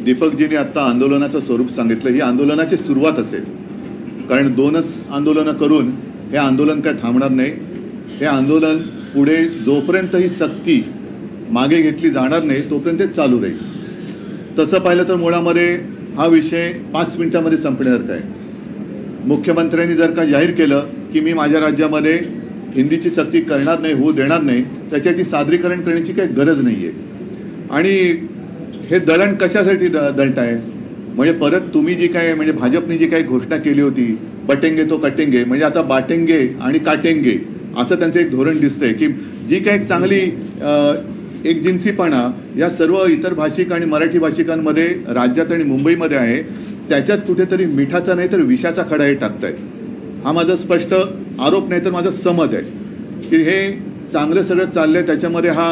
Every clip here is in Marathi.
दीपकजींनी आता आंदोलनाचं स्वरूप सांगितलं, ही आंदोलनाची सुरुवात असेल, कारण 2च आंदोलनं करून हे आंदोलन काय थांबणार नाही. हे आंदोलन पुढे जोपर्यंत ही सक्ती मागे घेतली जाणार नाही तोपर्यंत चालू राहील. तसं पाहिलं तर मुळामध्ये हा विषय 5 मिनिटांमध्ये संपण्यासारखा आहे. मुख्यमंत्र्यांनी जर का जाहीर केलं की मी माझ्या राज्यामध्ये हिंदीची सक्ती करणार नाही, होऊ देणार नाही, त्याच्यासाठी सादरीकरण करण्याची काही गरज नाही आहे. आणि हे दळण कशासाठी दळताय, म्हणजे परत तुम्ही जी काय म्हणजे भाजपने जी काही घोषणा केली होती बटेंगे तो कटेंगे, म्हणजे आता बाटेंगे आणि काटेंगे असं त्यांचं एक धोरण दिसतंय की जी काही एक चांगली एकजिन्सीपणा या सर्व इतर भाषिक आणि मराठी भाषिकांमध्ये राज्यात आणि मुंबईमध्ये आहे त्याच्यात कुठेतरी मिठाचा नाही तर विषाचा खडा हे टाकतायत. हा माझा स्पष्ट आरोप नाही तर माझा समज आहे की हे चांगलं सगळं चाललंय त्याच्यामध्ये हा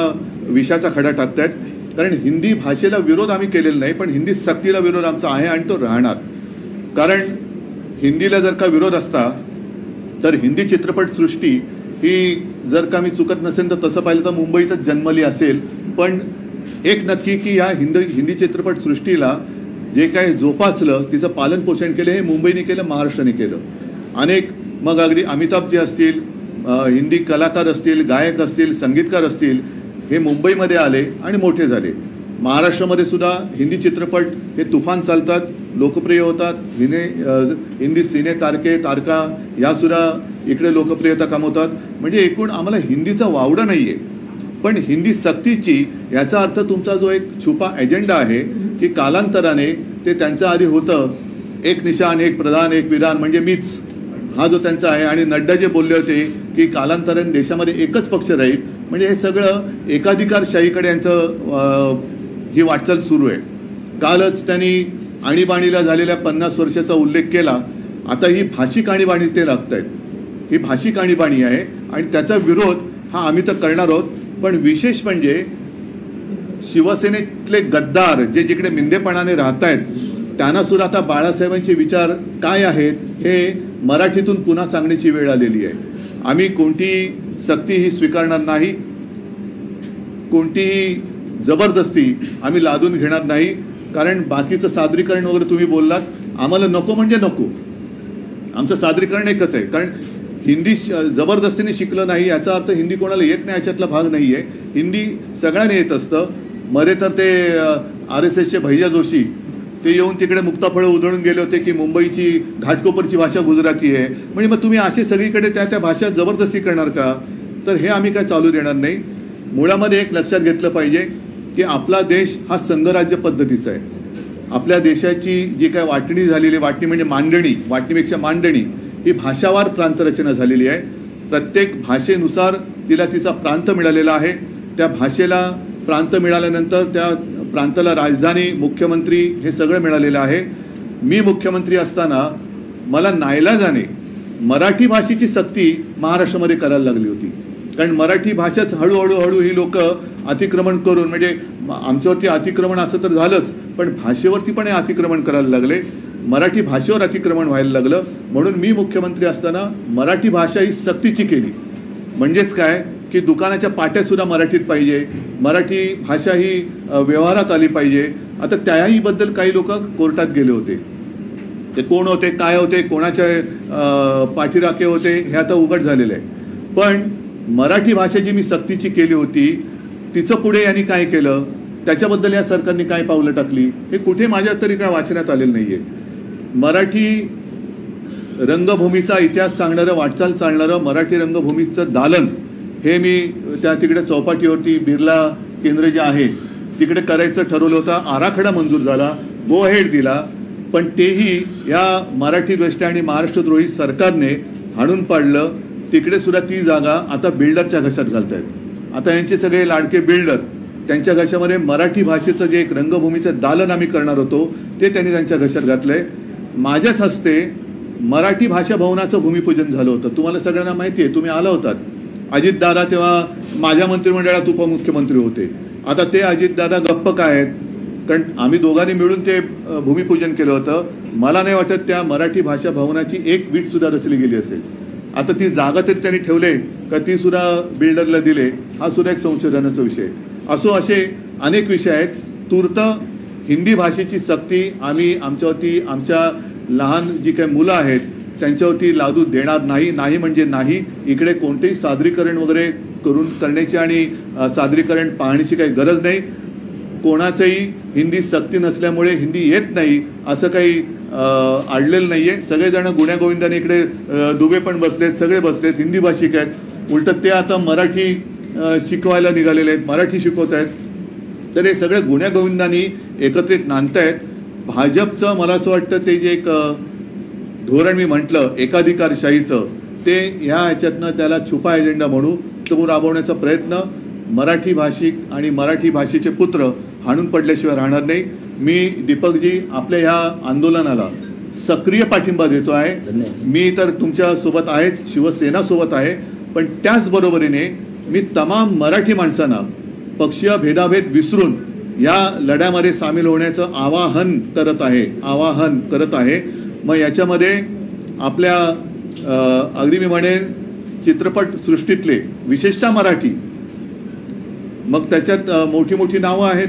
विषाचा खडा टाकतायत. कारण हिंदी भाषेला विरोध आम्ही केलेला नाही, पण हिंदी सक्तीला विरोध आमचा आहे आणि तो राहणार. कारण हिंदीला जर का विरोध असता तर हिंदी चित्रपटसृष्टी ही जर का मी चुकत नसेल तर तसं पाहिलं तर मुंबईतच जन्मली असेल. पण एक नक्की की या हिंदी चित्रपटसृष्टीला जे काही जोपासलं तिचं पालन पोषण केलं हे मुंबईने केलं, महाराष्ट्राने केलं. अनेक मग अगदी अमिताभजी असतील, हिंदी कलाकार असतील, गायक असतील, संगीतकार असतील, हे मुंबईमध्ये आले आणि मोठे झाले. महाराष्ट्रामध्ये सुद्धा हिंदी चित्रपट हे तुफान चालतात, लोकप्रिय होतात. हिंदी सिने तारका यासुद्धा इकडे लोकप्रियता कमवतात. म्हणजे एकूण आम्हाला हिंदीचा वावडा नाही आहे, पण हिंदी सक्तीची याचा अर्थ तुमचा जो एक छुपा एजेंडा आहे की कालांतराने ते त्यांच्या आधी होतं एक निशाण एक प्रधान एक विधान म्हणजे मीच, हा जो त्यांचा आहे. आणि नड्डा जे बोलले होते की कालांतराने देशामध्ये एकच पक्ष राहील, म्हणजे हे सगळं एकाधिकारशाहीकडे यांचं ही वाटचाल सुरू आहे. कालच त्यांनी आणीबाणीला झालेल्या 50 वर्षाचा उल्लेख केला. आता ही भाषिक आणीबाणी ते लागत आहेत, ही भाषिक आणीबाणी आहे आणि त्याचा विरोध हा आम्ही तर करणार आहोत. पण विशेष म्हणजे शिवसेनेतले गद्दार जे जिकडे मिंदेपणाने राहत आहेत त्यांना सुद्धा आता बाळासाहेबांचे विचार काय आहेत हे मराठीतून पुन्हा सांगण्याची वेळ आलेली आहे. आम्ही कोणतीही सक्ती ही स्वीकारणार नाही, कोणतीही जबरदस्ती आम्ही लादून घेणार नाही. कारण बाकीचं सादरीकरण वगैरे तुम्ही बोललात, आम्हाला नको म्हणजे नको, आमचं सादरीकरण एकच आहे. कारण हिंदी जबरदस्तीने शिकलं नाही याचा अर्थ हिंदी कोणाला येत नाही अशातला भाग नाही आहे. हिंदी सगळ्यांना येत असतं. मध्ये तर ते RSSचे भैया जोशी ते येऊन तिकडे मुक्ताफळं उधळून गेले होते की मुंबईची घाटकोपरची भाषा गुजराती आहे. म्हणजे मग तुम्ही असे सगळीकडे त्या भाषा जबरदस्ती करणार का? तर हे आम्ही काय चालू देणार नाही. मुळामध्ये एक लक्षात घेतलं पाहिजे की आपला देश हा संघराज्य पद्धतीचा आहे. आपल्या देशाची जी काय वाटणी झालेली, वाटणी म्हणजे मांडणी, वाटणीपेक्षा मांडणी, ही भाषावार प्रांतरचना झालेली आहे. प्रत्येक भाषेनुसार तिला तिचा प्रांत मिळालेला आहे. त्या भाषेला प्रांत मिळाल्यानंतर त्या प्रांताला राजधानी, मुख्यमंत्री हे सगळं मिळालेलं आहे. मी मुख्यमंत्री असताना मला नाईलाजाने मराठी भाषेची सक्ती महाराष्ट्रामध्ये करायला लागली होती. कारण मराठी भाषाच हळूहळू ही लोक अतिक्रमण करून, म्हणजे आमच्यावरती अतिक्रमण असं तर झालंच, पण भाषेवरती पण हे अतिक्रमण करायला लागले. मराठी भाषेवर अतिक्रमण व्हायला लागलं. म्हणून मी मुख्यमंत्री असताना मराठी भाषा ही सक्तीची केली. म्हणजेच काय की दुकानाच्या पाट्यासुद्धा मराठीत पाहिजे, मराठी भाषा ही व्यवहारात आली पाहिजे. आता त्याहीबद्दल काही लोक कोर्टात गेले होते. ते कोण होते, काय होते, कोणाच्या पाठीराखे होते हे आता उघड झालेलं आहे. पण मराठी भाषा जी मी सक्तीची केली होती तिचं पुढे यांनी काय केलं, त्याच्याबद्दल या सरकारने काय पावलं टाकली हे कुठे माझ्या तरी काय वाचण्यात आलेलं नाही आहे. मराठी रंगभूमीचा इतिहास सांगणारं, वाटचाल चालणारं मराठी रंगभूमीचं दालन हे मी त्या तिकडे चौपाटीवरती बिर्ला केंद्र जे आहे तिकडे करायचं ठरवलं होतं. आराखडा मंजूर झाला, गो अहेड दिला, पण तेही या मराठी द्वेष्टा आणि महाराष्ट्रद्रोही सरकारने हाणून पाडलं. तिकडे सुद्धा ती जागा आता बिल्डरच्या घशात घालतायत. आता यांचे सगळे लाडके बिल्डर, त्यांच्या घशामध्ये मराठी भाषेचं जे एक रंगभूमीचं दालन आम्ही करणार होतो ते त्यांनी त्यांच्या घशात घातलंय. माझ्याच हस्ते मराठी भाषा भवनाचं भूमिपूजन झालं होतं. तुम्हाला सगळ्यांना माहिती आहे, तुम्ही आला होतात. अजितदादा तेव्हा माझ्या मंत्रिमंडळात उपमुख्यमंत्री होते. आता ते अजितदादा गप्प काय आहेत, कारण आम्ही दोघांनी मिळून ते भूमिपूजन केलं होतं. मला नाही वाटत त्या मराठी भाषा भवनाची एक वीट सुद्धा रचली गेली असेल. आता ती जागा तरी त्यांनी ठेवले का ती सुद्धा बिल्डरला दिले, हा सुद्धा एक संशोधनाचा विषय. असो, असे अनेक विषय आहेत. तूर्त हिंदी भाषेची सक्ती आम्ही आमच्यावरती, आमच्या लहान जी काही मुलं आहेत त्यांच्यावरती लादू देणार नाही. नाही म्हणजे नाही. इकडे कोणतेही सादरीकरण वगैरे करण्याची आणि सादरीकरण पाहण्याची काही गरज नाही. कोणाचंही हिंदी सक्ती नसल्यामुळे हिंदी येत नाही असं काही अडलेलं नाही आहे. सगळेजण गुण्यागोविंदाने इकडे दुबे पण बसलेत, सगळे बसलेत, हिंदी भाषिक आहेत. उलटं ते आता मराठी शिकवायला निघालेले आहेत, मराठी शिकवत आहेत. तर हे सगळे गुण्यागोविंदांनी एकत्रित नांदतायत. भाजपचं मला असं वाटतं ते जे एक धोरण मी म्हटलं एकाधिकारशाहीचं, ते ह्या ह्याच्यातनं त्याला छुपा एजेंडा म्हणू तो राबवण्याचा प्रयत्न मराठी भाषिक आणि मराठी भाषेचे पुत्र हाणून पडल्याशिवाय राहणार नाही. मी दीपकजी आपल्या ह्या आंदोलनाला सक्रिय पाठिंबा देतो आहे. मी तर तुमच्या सोबत आहेच, शिवसेना सोबत आहे, पण त्याचबरोबरीने मी तमाम मराठी माणसांना पक्षीय भेदाभेद विसरून या लढ्यामध्ये सामील होण्याचं आवाहन करत आहे. मग याच्यामध्ये आपल्या अगदी मी म्हणेन चित्रपट सृष्टीतले विशेषतः मराठी, मग त्याच्यात मोठी मोठी नावं आहेत,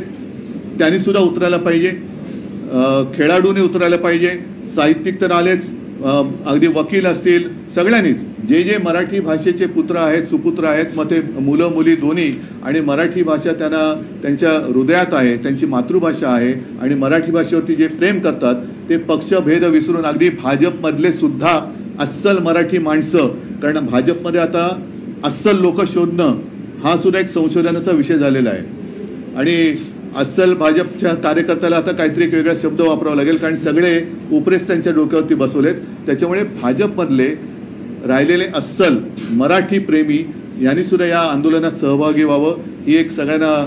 त्यांनी सुद्धा उतरायला पाहिजे, खेळाडूने उतरायला पाहिजे, साहित्यिक तर आलेच, अगदी वकील असतील, सगळ्यांनीच जे जे मराठी भाषेचे पुत्र आहेत, सुपुत्र आहेत, मग ते मुलं मुली दोन्ही, आणि मराठी भाषा त्यांना त्यांच्या हृदयात आहे, त्यांची मातृभाषा आहे आणि मराठी भाषेवरती जे प्रेम करतात ते पक्षभेद विसरून अगदी भाजपमधले सुद्धा अस्सल मराठी माणसं, कारण भाजपमध्ये आता अस्सल लोक शोधणं हा सुद्धा एक संशोधनाचा विषय झालेला आहे. आणि अस्सल भाजपच्या कार्यकर्त्याला आता काहीतरी एक वेगळा शब्द वापरावा लागेल, कारण सगळे उपरेस त्यांच्या डोक्यावरती बसवलेत. त्याच्यामुळे भाजपमधले राहिलेले अस्सल मराठी प्रेमी यांनी सुद्धा या आंदोलनात सहभागी व्हावं ही एक सगळ्यांना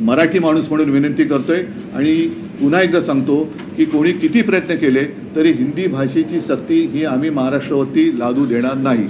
मराठी माणूस म्हणून विनंती करतोय. आणि पुन्हा एकदा सांगतो की कोणी किती प्रयत्न केले तरी हिंदी भाषेची सक्ती ही आम्ही महाराष्ट्रावरती लादू देणार नाही.